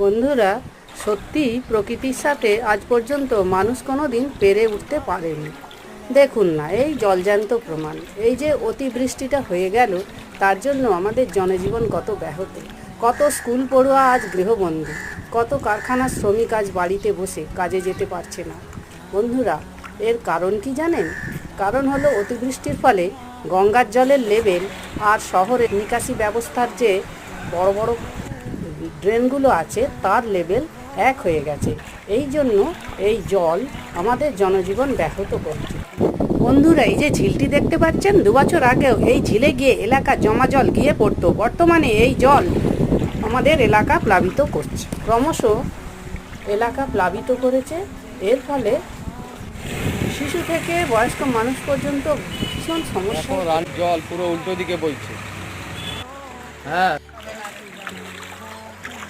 বন্ধুরা, সত্যি প্রকৃতির সাথে আজ পর্যন্ত মানুষ কোনো দিন পেরে উঠতে পারেনি। দেখুন না, এই জলজ্যান্ত প্রমাণ। এই যে অতিবৃষ্টিটা হয়ে গেল, তার জন্য আমাদের জনজীবন কত ব্যাহত, কত স্কুল পড়ুয়া আজ গৃহবন্দী, কত কারখানার শ্রমিক আজ বাড়িতে বসে কাজে যেতে পারছে না। বন্ধুরা, এর কারণ কি জানেন? কারণ হলো অতিবৃষ্টির ফলে গঙ্গার জলের লেভেল আর শহরের নিকাশি ব্যবস্থার যে বড় বড় ড্রেনগুলো আছে তার লেভেল এক হয়ে গেছে। এই জন্য এই জল আমাদের জনজীবন ব্যাহত করছে। বন্ধুরা, এই যে ঝিলটি দেখতে পাচ্ছেন, 2 বছর আগেও এই ঝিলে গিয়ে এলাকা জমা জল গিয়ে পড়তো। বর্তমানে এই জল আমাদের এলাকা প্লাবিত করছে, ক্রমশ এলাকা প্লাবিত করেছে। এর ফলে শিশু থেকে বয়স্ক মানুষ পর্যন্ত ভীষণ সমস্যা। জল পুরো উল্টো দিকে বইছে। হ্যাঁ।